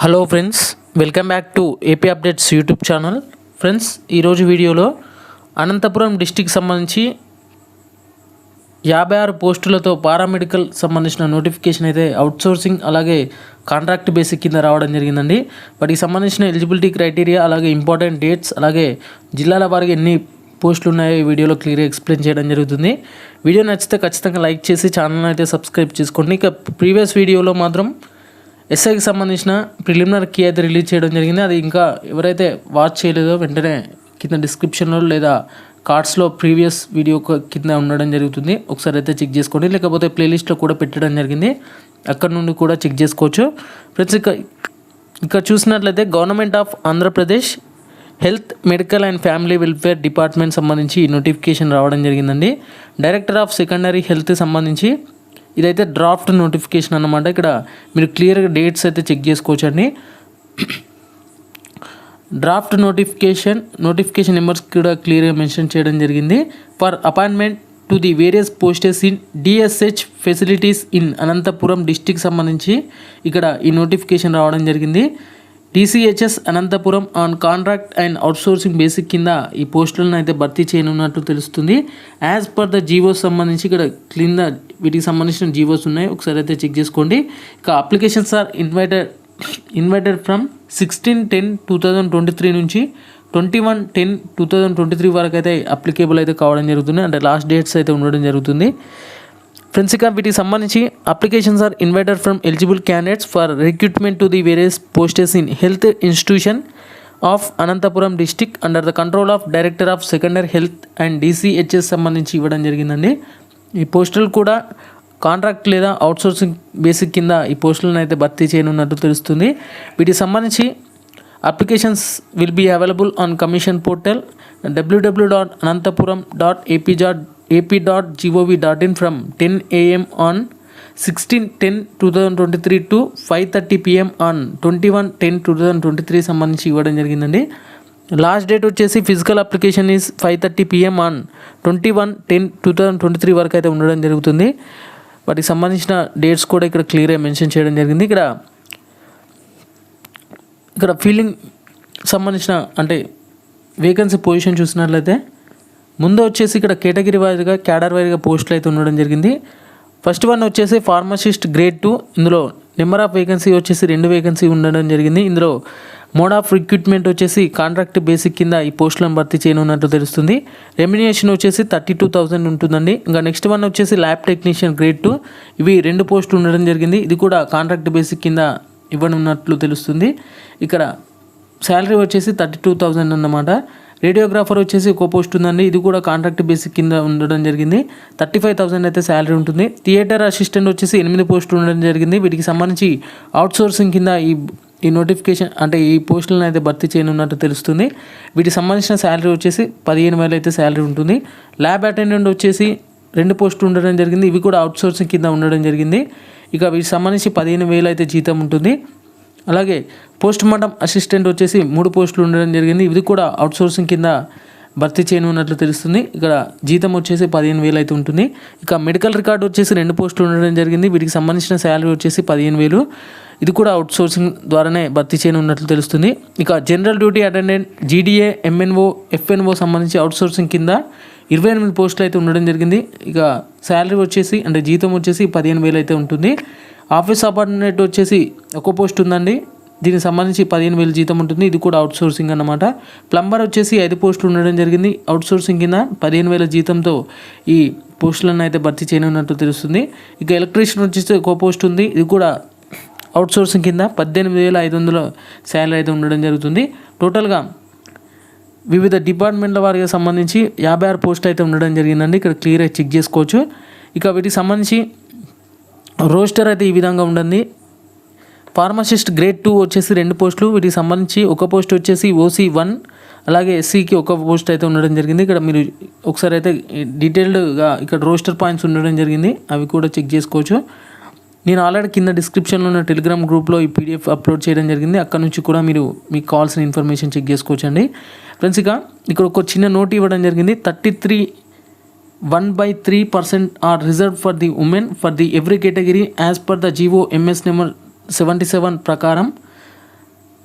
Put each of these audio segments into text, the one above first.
Hello friends, welcome back to AP updates YouTube channel. Friends, ఈరోజు వీడియోలో Anantapuram district సంబంధించి 56 పోస్టులతో paramedical సంబంధించిన నోటిఫికేషన్ అయితే అవుట్సోర్సింగ్ అలాగే కాంట్రాక్ట్ బేసిక్ కింద రావడం జరిగిందండి. వాటికి సంబంధించిన ఎలిజిబిలిటీ క్రైటీరియా అలాగే ఇంపార్టెంట్ డేట్స్ అలాగే జిల్లాల వారికి ఎన్ని పోస్టులు ఉన్నాయో ఈ వీడియోలో క్లియర్గా ఎక్స్ప్లెయిన్ చేయడం జరుగుతుంది. వీడియో నచ్చితే ఖచ్చితంగా లైక్ చేసి ఛానల్ అయితే సబ్స్క్రైబ్ చేసుకోండి. ఇక ప్రీవియస్ వీడియోలో మాత్రం ఎస్ఐకి సంబంధించిన ప్రిలిమినరీ కీ అయితే రిలీజ్ చేయడం జరిగింది. అది ఇంకా ఎవరైతే వాచ్ చేయలేదో వెంటనే కింద డిస్క్రిప్షన్లో లేదా కార్డ్స్లో ప్రీవియస్ వీడియో కింద ఉండడం జరుగుతుంది. ఒకసారి అయితే చెక్ చేసుకోండి, లేకపోతే ప్లేలిస్ట్లో కూడా పెట్టడం జరిగింది, అక్కడ నుండి కూడా చెక్ చేసుకోవచ్చు. ఫ్రెండ్స్, ఇక్కడ చూసినట్లయితే government of Andhra Pradesh health medical and family welfare department సంబంధించి నోటిఫికేషన్ రావడం జరిగిందండి. డైరెక్టర్ ఆఫ్ సెకండరీ హెల్త్ సంబంధించి ఇదైతే డ్రాఫ్ట్ నోటిఫికేషన్ అన్నమాట. ఇక్కడ మీరు క్లియర్గా డేట్స్ అయితే చెక్ చేసుకోవచ్చండి. డ్రాఫ్ట్ నోటిఫికేషన్ నెంబర్స్ కూడా క్లియర్గా మెన్షన్ చేయడం జరిగింది. For appointment to the various posts in DSH facilities in Anantapuram district సంబంధించి ఇక్కడ ఈ నోటిఫికేషన్ రావడం జరిగింది. DCHS Anantapuram on contract and outsourcing basic కింద ఈ పోస్టులను అయితే భర్తీ చేయనున్నట్టు తెలుస్తుంది. యాజ్ పర్ ద జీవోస్ సంబంధించి ఇక్కడ క్లింద వీటికి సంబంధించిన జీవోస్ ఉన్నాయి, ఒకసారి అయితే చెక్ చేసుకోండి. ఇక అప్లికేషన్స్ ఆర్ ఇన్వైటెడ్ ఫ్రమ్ 16/10/2023 నుంచి 21/10/2023 వరకు అయితే అప్లికేబుల్ అయితే కావడం జరుగుతుంది. అంటే లాస్ట్ డేట్స్ అయితే ఉండడం జరుగుతుంది. ఫ్రెండ్స్, ఇక వీటికి సంబంధించి applications are invited from eligible candidates for recruitment to the various posts in health institution of Anantapuram district under the control of director of secondary health and DCHS సంబంధించి ఇవ్వడం జరిగిందండి. ఈ పోస్టులు కూడా కాంట్రాక్ట్ లేదా అవుట్సోర్సింగ్ బేసిక్ కింద ఈ పోస్టులను అయితే భర్తీ చేయనున్నట్టు తెలుస్తుంది. వీటికి సంబంధించి applications will be available on commission portal www.ananthapuram.ap.gov.in from 10 AM on 16/10/2023 to 5:30 PM on 21/10/2023 సంబంధించి ఇవ్వడం జరిగిందండి. లాస్ట్ డేట్ వచ్చేసి physical application is 5:30 PM on 21/10/2023 వరకు అయితే ఉండడం జరుగుతుంది. వాటికి సంబంధించిన డేట్స్ కూడా ఇక్కడ క్లియర్గా మెన్షన్ చేయడం జరిగింది. ఇక్కడ ఫీలింగ్ సంబంధించిన అంటే వేకెన్సీ పొజిషన్ చూసినట్లయితే ముందు వచ్చేసి ఇక్కడ కేటగిరీ వైజ్గా క్యాడర్ వైజ్గా పోస్టులు అయితే ఉండడం జరిగింది. ఫస్ట్ వన్ వచ్చేసి ఫార్మసిస్ట్ గ్రేడ్ 2. ఇందులో నెంబర్ ఆఫ్ వేకెన్సీ వచ్చేసి 2 వేకెన్సీ ఉండడం జరిగింది. ఇందులో మోడ్ ఆఫ్ రిక్రూట్మెంట్ వచ్చేసి కాంట్రాక్ట్ బేసిక్ కింద ఈ పోస్టులను భర్తీ చేయనున్నట్టు తెలుస్తుంది. రెమ్యునేషన్ వచ్చేసి 32,000 ఉంటుందండి. ఇంకా నెక్స్ట్ వన్ వచ్చేసి ల్యాబ్ టెక్నీషియన్ గ్రేడ్ 2. ఇవి 2 పోస్టులు ఉండడం జరిగింది. ఇది కూడా కాంట్రాక్ట్ బేసిక్ కింద ఇవ్వనున్నట్లు తెలుస్తుంది. ఇక్కడ శాలరీ వచ్చేసి 32,000 అన్నమాట. రేడియోగ్రాఫర్ వచ్చేసి ఒక పోస్ట్ ఉందండి, ఇది కూడా కాంట్రాక్ట్ బేసిక్ కింద ఉండడం జరిగింది. 35,000 అయితే శాలరీ ఉంటుంది. థియేటర్ అసిస్టెంట్ వచ్చేసి 8 పోస్టులు ఉండడం జరిగింది. వీటికి సంబంధించి అవుట్సోర్సింగ్ కింద ఈ నోటిఫికేషన్ అంటే ఈ పోస్టులను అయితే భర్తీ చేయనున్నట్టు తెలుస్తుంది. వీటికి సంబంధించిన శాలరీ వచ్చేసి 15,000 అయితే శాలరీ ఉంటుంది. ల్యాబ్ అటెండెంట్ వచ్చేసి 2 పోస్టులు ఉండడం జరిగింది. ఇవి కూడా అవుట్సోర్సింగ్ కింద ఉండడం జరిగింది. ఇక వీటికి సంబంధించి 15,000 అయితే జీతం ఉంటుంది. అలాగే పోస్ట్ మార్టం అసిస్టెంట్ వచ్చేసి 3 పోస్టులు ఉండడం జరిగింది. ఇది కూడా అవుట్సోర్సింగ్ కింద భర్తీ చేయనున్నట్లు తెలుస్తుంది. ఇక్కడ జీతం వచ్చేసి 15,000 అయితే ఉంటుంది. ఇక మెడికల్ రికార్డ్ వచ్చేసి 2 పోస్టులు ఉండడం జరిగింది. వీటికి సంబంధించిన శాలరీ వచ్చేసి 15,000. ఇది కూడా అవుట్సోర్సింగ్ ద్వారానే భర్తీ చేయనున్నట్లు తెలుస్తుంది. ఇక general duty attendant GDA MNO FNO సంబంధించి అవుట్సోర్సింగ్ కింద 28 పోస్టులు అయితే ఉండడం జరిగింది. ఇక శాలరీ వచ్చేసి అంటే జీతం వచ్చేసి 15,000 అయితే ఉంటుంది. ఆఫీస్ సబార్డినేట్ వచ్చేసి ఒక పోస్ట్ ఉందండి, దీనికి సంబంధించి 15,000 జీతం ఉంటుంది. ఇది కూడా అవుట్సోర్సింగ్ అన్నమాట. ప్లంబర్ వచ్చేసి 5 పోస్టులు ఉండడం జరిగింది. అవుట్సోర్సింగ్ కింద 15,000 జీతంతో ఈ పోస్టులను అయితే భర్తీ చేయనున్నట్టు తెలుస్తుంది. ఇక ఎలక్ట్రీషియన్ వచ్చేసి ఒక పోస్ట్ ఉంది, ఇది కూడా అవుట్సోర్సింగ్ కింద 18,500 శాలరీ అయితే ఉండడం జరుగుతుంది. టోటల్గా వివిధ డిపార్ట్మెంట్ల వారికి సంబంధించి 56 పోస్టులు అయితే ఉండడం జరిగిందండి. ఇక్కడ క్లియర్గా చెక్ చేసుకోవచ్చు. ఇక వీటికి సంబంధించి రోస్టర్ అయితే ఈ విధంగా ఉంటుంది. ఫార్మసిస్ట్ గ్రేడ్ 2 వచ్చేసి 2 పోస్టులు. వీటికి సంబంధించి ఒక పోస్ట్ వచ్చేసి OC1 అలాగే SCకి ఒక పోస్ట్ అయితే ఉండడం జరిగింది. ఇక్కడ మీరు ఒకసారి అయితే డీటెయిల్డ్గా ఇక్కడ రోస్టర్ పాయింట్స్ ఉండడం జరిగింది, అవి కూడా చెక్ చేసుకోవచ్చు. నేను ఆల్రెడీ కింద డిస్క్రిప్షన్లో ఉన్న టెలిగ్రామ్ గ్రూప్లో ఈ PDF అప్లోడ్ చేయడం జరిగింది, అక్కడ నుంచి కూడా మీరు మీకు కావాల్సిన ఇన్ఫర్మేషన్ చెక్ చేసుకోవచ్చండి. ఫ్రెండ్స్, ఇక్కడ ఒక చిన్న నోట్ ఇవ్వడం జరిగింది. 1/3% are reserved for the women for the every category as per the GO MS number 77 ప్రకారం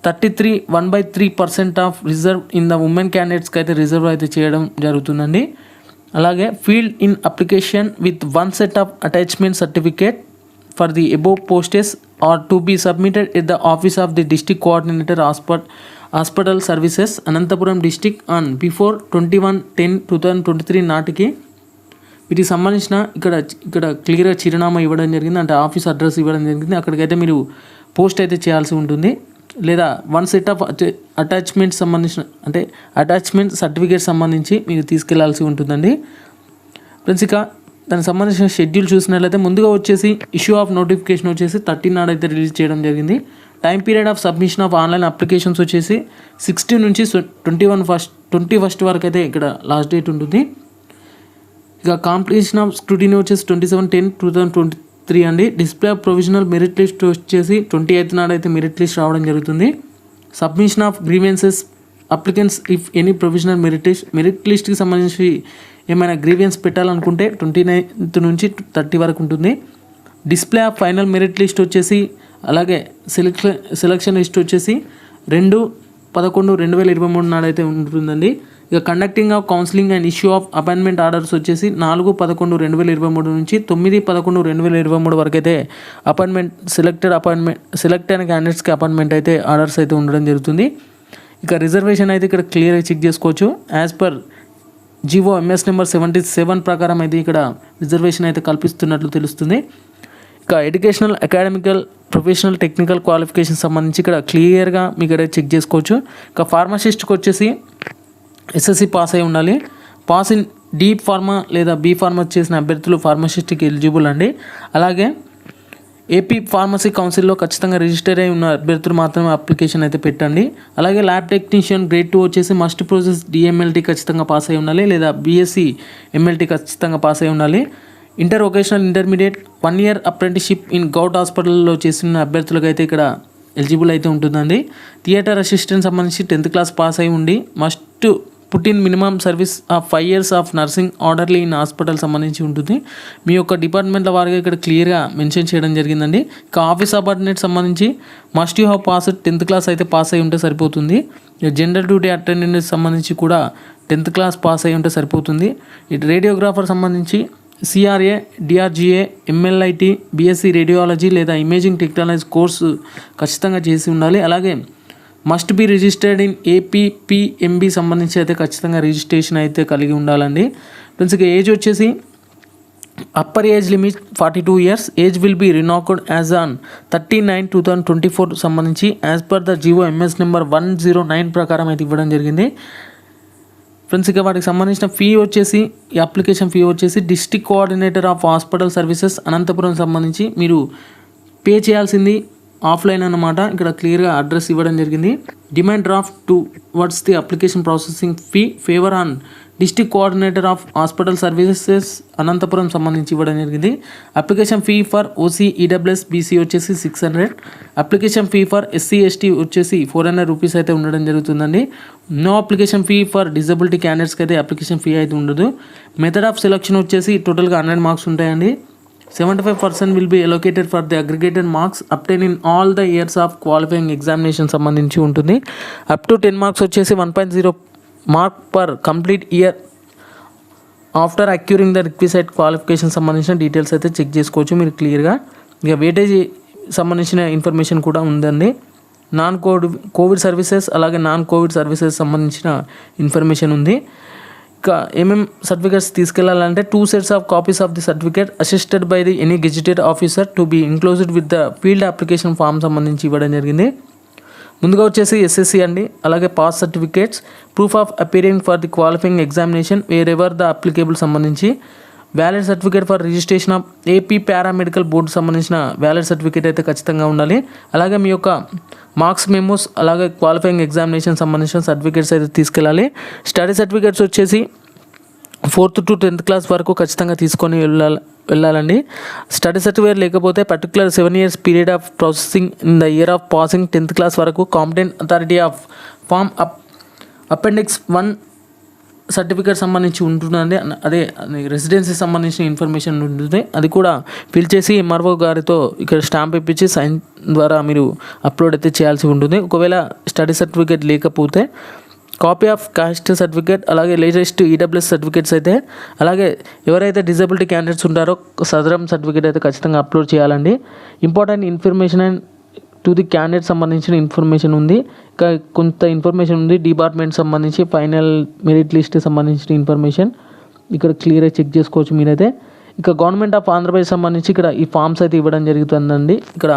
1/3% of reserve in the women క్యాండిడేట్స్కి అయితే రిజర్వ్ అయితే చేయడం జరుగుతుందండి. అలాగే filled in application with 1 set of attachment certificate for the above posts are to be submitted at the office of the district coordinator hospital services Anantapur district on before 21/10/2023 నాటికి. వీటికి సంబంధించిన ఇక్కడ క్లియర్గా చిరునామా ఇవ్వడం జరిగింది, అంటే ఆఫీస్ అడ్రస్ ఇవ్వడం జరిగింది. అక్కడికైతే మీరు పోస్ట్ అయితే చేయాల్సి ఉంటుంది. లేదా 1 సెట్ ఆఫ్ అటాచ్మెంట్ సంబంధించిన అంటే అటాచ్మెంట్ సర్టిఫికేట్ సంబంధించి మీరు తీసుకెళ్లాల్సి ఉంటుందండి. ఫ్రెండ్స్, ఇక దానికి సంబంధించిన షెడ్యూల్ చూసినట్లయితే ముందుగా వచ్చేసి ఇష్యూ ఆఫ్ నోటిఫికేషన్ వచ్చేసి 13 నాడు అయితే రిలీజ్ చేయడం జరిగింది. Time period of submission of online applications వచ్చేసి 16 నుంచి 21 వరకు అయితే ఇక్కడ లాస్ట్ డేట్ ఉంటుంది. ఇక కాంప్లీషన్ ఆఫ్ స్క్రూటినీ వచ్చేసి 27/10/2023 అండి. Display of provisional merit list వచ్చేసి 28 నాడు అయితే మెరిట్ లిస్ట్ రావడం జరుగుతుంది. Submission of grievances applicants if any provisional merit లిస్ట్కి సంబంధించి ఏమైనా గ్రీవెన్స్ పెట్టాలనుకుంటే 29 నుంచి 30 వరకు ఉంటుంది. Display of final merit list వచ్చేసి అలాగే సెలక్షన్ లిస్ట్ వచ్చేసి 2/11/2023 నాడు అయితే ఉంటుందండి. ఇక conducting of counselling and issue of appointment orders వచ్చేసి 4/11/2023 నుంచి 9/11/2023 వరకు అయితే సెలెక్ట్ అయిన క్యాండిడేట్స్కి అపాయింట్మెంట్ అయితే ఆర్డర్స్ అయితే ఉండడం జరుగుతుంది. ఇక రిజర్వేషన్ అయితే ఇక్కడ క్లియర్గా చెక్ చేసుకోవచ్చు. As per GO MS number 77 ప్రకారం అయితే ఇక్కడ రిజర్వేషన్ అయితే కల్పిస్తున్నట్లు తెలుస్తుంది. ఇక educational academical professional technical qualification సంబంధించి ఇక్కడ క్లియర్గా మీకు ఇక్కడ చెక్ చేసుకోవచ్చు. ఇక ఫార్మసిస్ట్కి వచ్చేసి ఎస్ఎస్సి పాస్ అయి ఉండాలి. పాస్ ఇన్ డి ఫార్మా లేదా బి ఫార్మా చేసిన అభ్యర్థులు ఫార్మసిస్ట్కి ఎలిజిబుల్ అండి. అలాగే ఏపీ ఫార్మసీ కౌన్సిల్లో ఖచ్చితంగా రిజిస్టర్ అయి ఉన్న అభ్యర్థులు మాత్రమే అప్లికేషన్ అయితే పెట్టండి. అలాగే ల్యాబ్ టెక్నీషియన్ గ్రేడ్ 2 వచ్చేసి మస్ట్ ప్రాసెస్ డిఎంఎల్టీ ఖచ్చితంగా పాస్ అయి ఉండాలి, లేదా బీఎస్సీ ఎంఎల్టీ ఖచ్చితంగా పాస్ అయి ఉండాలి. Inter vocational intermediate 1 year apprenticeship in govt హాస్పిటల్లో చేసిన అభ్యర్థులకు అయితే ఇక్కడ ఎలిజిబుల్ అయితే ఉంటుందండి. థియేటర్ అసిస్టెంట్ సంబంధించి 10th క్లాస్ పాస్ అయి ఉండి must put in minimum service of 5 years of nursing orderly in hospital సంబంధించి ఉంటుంది. మీ యొక్క డిపార్ట్మెంట్ల వారిగా ఇక్కడ క్లియర్గా మెన్షన్ చేయడం జరిగిందండి. ఇక ఆఫీస్ సబార్డినేట్ సంబంధించి must you have pass 10th class అయితే పాస్ అయి ఉంటే సరిపోతుంది. జనరల్ డ్యూటీ అటెండెన్స్ సంబంధించి కూడా 10th క్లాస్ పాస్ అయి ఉంటే సరిపోతుంది. ఇటు రేడియోగ్రాఫర్ సంబంధించి సిఆర్ఏ, డిఆర్జిఏ, ఎంఎల్ఐటి, బీఎస్సీ రేడియాలజీ లేదా ఇమేజింగ్ టెక్నాలజీ కోర్సు ఖచ్చితంగా చేసి ఉండాలి. అలాగే మస్ట్ బి రిజిస్టర్డ్ ఇన్ ఏపీపీఎంబీ సంబంధించి అయితే ఖచ్చితంగా రిజిస్ట్రేషన్ అయితే కలిగి ఉండాలండి. ఫ్రెండ్స్, ఇక ఏజ్ వచ్చేసి upper age limit 42 years. Age will be reckoned as on 30/9/2024 సంబంధించి as per the GO MS number 109 ప్రకారం అయితే ఇవ్వడం జరిగింది. ఫ్రెండ్స్, ఇక వాటికి సంబంధించిన ఫీ వచ్చేసి ఈ అప్లికేషన్ ఫీ వచ్చేసి district coordinator of hospital services Anantapuram సంబంధించి మీరు పే చేయాల్సింది ఆఫ్లైన్ అన్నమాట. ఇక్కడ క్లియర్గా అడ్రస్ ఇవ్వడం జరిగింది. Demand draft towards the application processing fee favour on district coordinator of hospital services Anantapuram సంబంధించి ఇవ్వడం జరిగింది. Application fee for OC EWS BC వచ్చేసి 600. Application fee for SC ST వచ్చేసి 400 రూపీస్ అయితే ఉండడం జరుగుతుందండి. No application fee for disability క్యాండిడేట్స్కి అయితే అప్లికేషన్ ఫీ అయితే ఉండదు. మెథడ్ ఆఫ్ సెలక్షన్ వచ్చేసి టోటల్గా 100 మార్క్స్ ఉంటాయండి. 75% will be allocated for the aggregated marks obtained in all the years of qualifying examination సంబంధించి ఉంటుంది. అప్ టు 10 మార్క్స్ వచ్చేసి 1.0 mark per complete year after acquiring the requisite qualification సంబంధించిన details అయితే check చేసుకోవచ్చు మీరు క్లియర్గా. ఇక వేటేజీ సంబంధించిన ఇన్ఫర్మేషన్ కూడా ఉందండి. కోవిడ్ సర్వీసెస్ అలాగే కోవిడ్ సర్వీసెస్ సంబంధించిన ఇన్ఫర్మేషన్ ఉంది. ఇక ఏమేం సర్టిఫికేట్స్ తీసుకెళ్లాలంటే 2 sets of copies of the certificate attested by the any gazetted officer to be included with the filled application form సంబంధించి ఇవ్వడం జరిగింది. ముందుగా వచ్చేసి ఎస్ఎస్సి అండి, అలాగే pass certificates, proof of appearing for the qualifying examination wherever the applicable సంబంధించి, valid certificate for registration of AP paramedical board సంబంధించిన valid certificate అయితే ఖచ్చితంగా ఉండాలి. అలాగే మీ యొక్క మార్క్స్ మెమోస్ అలాగే క్వాలిఫైయింగ్ ఎగ్జామినేషన్ సంబంధించిన సర్టిఫికేట్స్ అయితే తీసుకెళ్ళాలి. స్టడీ సర్టిఫికేట్స్ వచ్చేసి 4th to 10th క్లాస్ వరకు ఖచ్చితంగా తీసుకొని వెళ్ళాలండి. స్టడీ సర్టిఫికేట్ లేకపోతే particular 7 years period of processing in the year of passing 10th class వరకు competent authority of form appendix 1 certificate సంబంధించి ఉంటుందండి. అదే రెసిడెన్సీ సంబంధించిన ఇన్ఫర్మేషన్ ఉంటుంది. అది కూడా ఫిల్ చేసి ఎంఆర్ఓ గారితో ఇక్కడ స్టాంప్ ఇప్పించి సైన్ ద్వారా మీరు అప్లోడ్ అయితే చేయాల్సి ఉంటుంది. ఒకవేళ స్టడీ సర్టిఫికేట్ లేకపోతే కాపీ ఆఫ్ కాస్ట్ సర్టిఫికేట్, అలాగే లేటెస్ట్ ఈడబ్ల్యూఎస్ సర్టిఫికేట్స్ అయితే, అలాగే ఎవరైతే డిజబిలిటీ క్యాండిడేట్స్ ఉంటారో సదరం సర్టిఫికేట్ అయితే ఖచ్చితంగా అప్లోడ్ చేయాలండి. Important information and to the candidate సంబంధించిన ఇన్ఫర్మేషన్ ఉంది. ఇంకా కొంత ఇన్ఫర్మేషన్ ఉంది డిపార్ట్మెంట్ సంబంధించి, ఫైనల్ మెరిట్ లిస్ట్ సంబంధించిన ఇన్ఫర్మేషన్ ఇక్కడ క్లియర్గా చెక్ చేసుకోవచ్చు మీరైతే. ఇక గవర్నమెంట్ ఆఫ్ ఆంధ్రప్రదేశ్ సంబంధించి ఇక్కడ ఈ ఫామ్స్ అయితే ఇవ్వడం జరుగుతుందండి. ఇక్కడ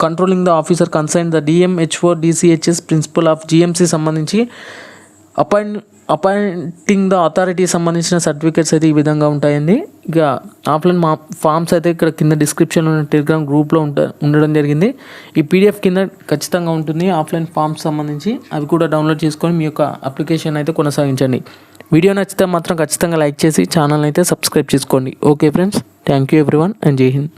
controlling the officer concerned the DMHO DCHS principal of GMC సంబంధించి అపాయింటింగ్ ద అథారిటీ సంబంధించిన సర్టిఫికేట్స్ అయితే ఈ విధంగా ఉంటాయండి. ఇక ఆఫ్లైన్ ఫామ్స్ అయితే ఇక్కడ కింద డిస్క్రిప్షన్లో టెలిగ్రామ్ గ్రూప్లో ఉండడం జరిగింది. ఈ పీడిఎఫ్ కింద ఖచ్చితంగా ఉంటుంది ఆఫ్లైన్ ఫామ్స్ సంబంధించి. అవి కూడా డౌన్లోడ్ చేసుకొని మీ యొక్క అప్లికేషన్ అయితే కొనసాగించండి. వీడియో నచ్చితే మాత్రం ఖచ్చితంగా లైక్ చేసి ఛానల్ అయితే సబ్స్క్రైబ్ చేసుకోండి. Okay friends, thank you everyone and జై హింద్.